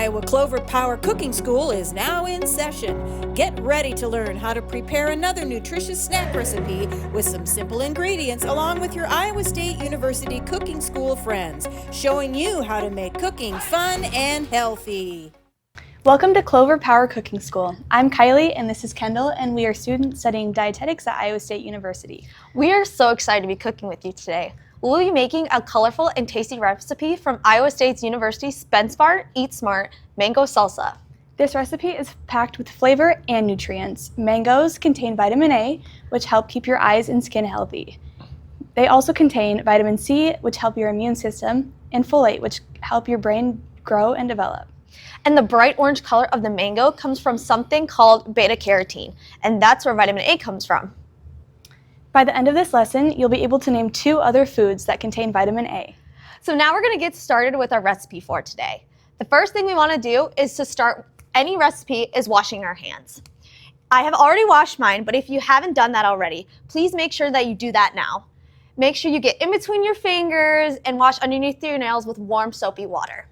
Iowa Clover Power Cooking School is now in session. Get ready to learn how to prepare another nutritious snack recipe with some simple ingredients along with your Iowa State University Cooking School friends, showing you how to make cooking fun and healthy. Welcome to Clover Power Cooking School. I'm Kylie and this is Kendel, and we are students studying dietetics at Iowa State University. We are so excited to be cooking with you today. We'll be making a colorful and tasty recipe from Iowa State University Spend Smart, Eat Smart Mango Salsa. This recipe is packed with flavor and nutrients. Mangoes contain vitamin A, which help keep your eyes and skin healthy. They also contain vitamin C, which help your immune system, and folate, which help your brain grow and develop. And the bright orange color of the mango comes from something called beta-carotene, and that's where vitamin A comes from. By the end of this lesson, you'll be able to name 2 other foods that contain vitamin A. So now we're going to get started with our recipe for today. The first thing we want to do is to start any recipe is washing our hands. I have already washed mine, but if you haven't done that already, please make sure that you do that now. Make sure you get in between your fingers and wash underneath your nails with warm soapy water.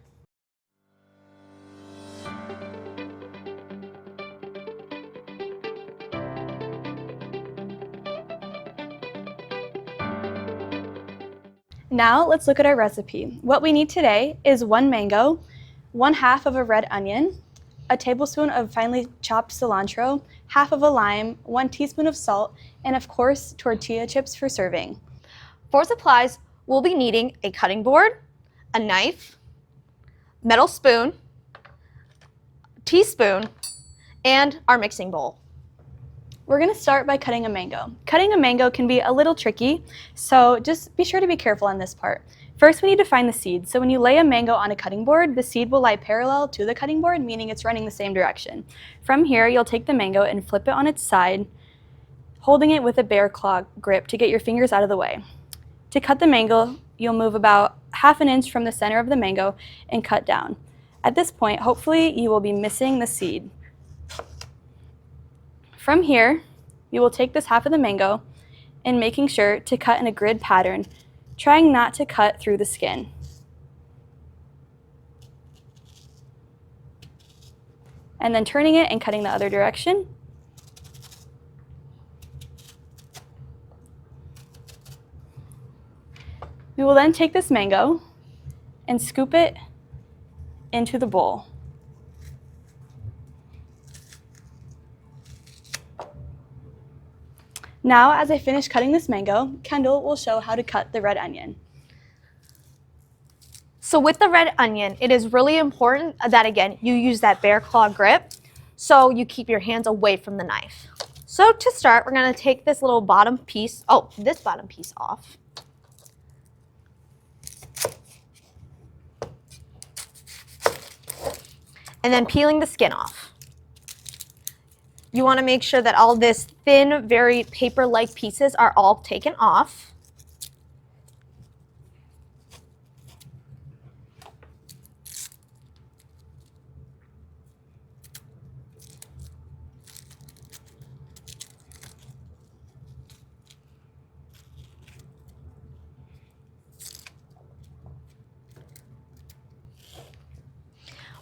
Now let's look at our recipe. What we need today is 1 mango, 1/2 of a red onion, a tablespoon of finely chopped cilantro, 1/2 of a lime, 1 teaspoon of salt, and of course tortilla chips for serving. For supplies, we'll be needing a cutting board, a knife, metal spoon, teaspoon, and our mixing bowl. We're going to start by cutting a mango. Cutting a mango can be a little tricky, so just be sure to be careful on this part. First, we need to find the seed. So when you lay a mango on a cutting board, the seed will lie parallel to the cutting board, meaning it's running the same direction. From here, you'll take the mango and flip it on its side, holding it with a bear claw grip to get your fingers out of the way. To cut the mango, you'll move about 1/2 inch from the center of the mango and cut down. At this point, hopefully you will be missing the seed. From here, you will take this half of the mango and making sure to cut in a grid pattern, trying not to cut through the skin. And then turning it and cutting the other direction. We will then take this mango and scoop it into the bowl. Now, as I finish cutting this mango, Kendel will show how to cut the red onion. So with the red onion, it is really important that, again, you use that bear claw grip so you keep your hands away from the knife. So to start, we're going to take this little bottom piece, this bottom piece off. And then peeling the skin off. You want to make sure that all this thin, very paper-like pieces are all taken off.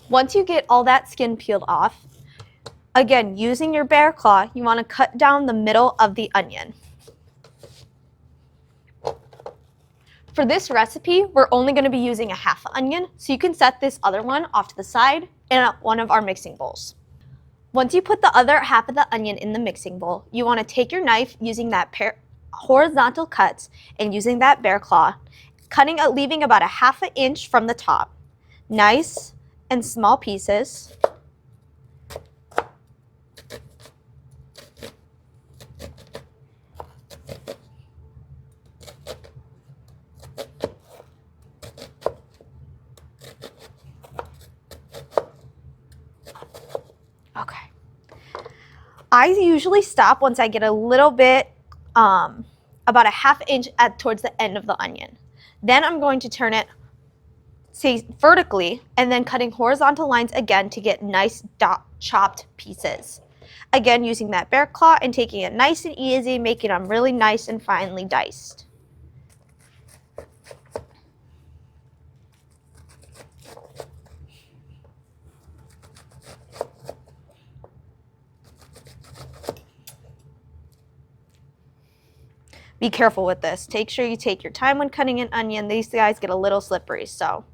Once you get all that skin peeled off, again, using your bear claw, you want to cut down the middle of the onion. For this recipe, we're only going to be using a 1/2 onion, so you can set this other one off to the side in one of our mixing bowls. Once you put the other 1/2 of the onion in the mixing bowl, you want to take your knife using that horizontal cuts and using that bear claw, leaving about a 1/2 inch from the top. Nice and small pieces. Okay. I usually stop once I get a little bit, about a 1/2 inch towards the end of the onion. Then I'm going to turn it, say, vertically, and then cutting horizontal lines again to get nice chopped pieces. Again, using that bear claw and taking it nice and easy, making them really nice and finely diced. Be careful with this. Make sure you take your time when cutting an onion. These guys get a little slippery, so.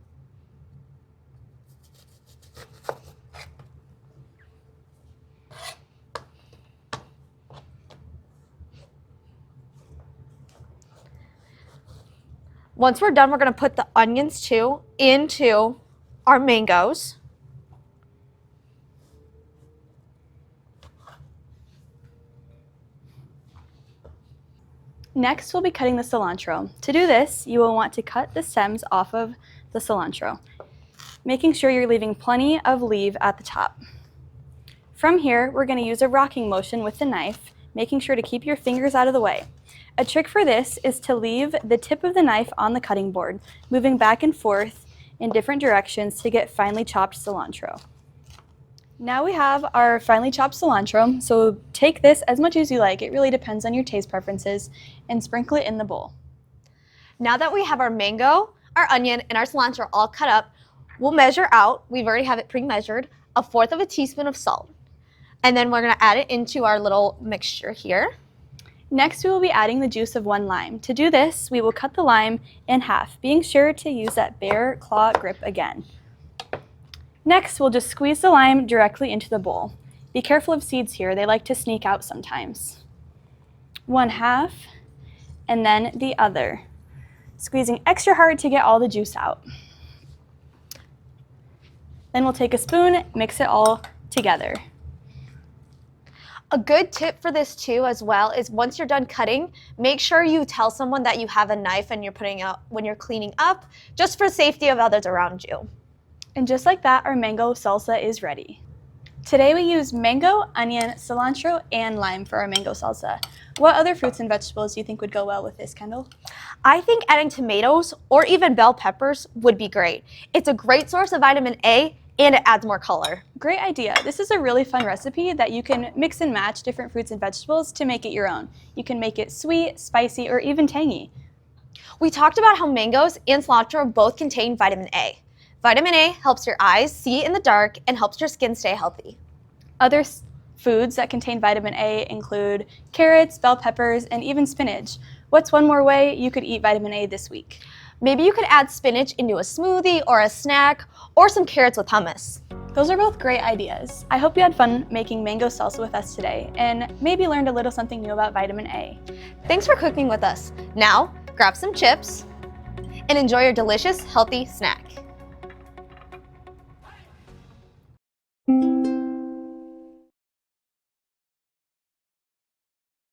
Once we're done, we're going to put the onions too into our mangoes. Next, we'll be cutting the cilantro. To do this, you will want to cut the stems off of the cilantro, making sure you're leaving plenty of leaf at the top. From here, we're going to use a rocking motion with the knife, making sure to keep your fingers out of the way. A trick for this is to leave the tip of the knife on the cutting board, moving back and forth in different directions to get finely chopped cilantro. Now we have our finely chopped cilantro, so take this as much as you like. It really depends on your taste preferences, and sprinkle it in the bowl. Now that we have our mango, our onion, and our cilantro all cut up, we'll measure out, we've already have it pre-measured, 1/4 teaspoon of salt. And then we're going to add it into our little mixture here. Next, we will be adding the juice of 1 lime. To do this, we will cut the lime in half, being sure to use that bare claw grip again. Next, we'll just squeeze the lime directly into the bowl. Be careful of seeds here, they like to sneak out sometimes. 1/2, and then the other, squeezing extra hard to get all the juice out. Then we'll take a spoon, mix it all together. A good tip for this too as well is once you're done cutting, make sure you tell someone that you have a knife and you're putting out when you're cleaning up, just for safety of others around you. And just like that, our mango salsa is ready. Today we used mango, onion, cilantro, and lime for our mango salsa. What other fruits and vegetables do you think would go well with this, Kendall? I think adding tomatoes or even bell peppers would be great. It's a great source of vitamin A and it adds more color. Great idea. This is a really fun recipe that you can mix and match different fruits and vegetables to make it your own. You can make it sweet, spicy, or even tangy. We talked about how mangoes and cilantro both contain vitamin A. Vitamin A helps your eyes see in the dark and helps your skin stay healthy. Other foods that contain vitamin A include carrots, bell peppers, and even spinach. What's one more way you could eat vitamin A this week? Maybe you could add spinach into a smoothie or a snack, or some carrots with hummus. Those are both great ideas. I hope you had fun making mango salsa with us today and maybe learned a little something new about vitamin A. Thanks for cooking with us. Now, grab some chips and enjoy your delicious, healthy snack.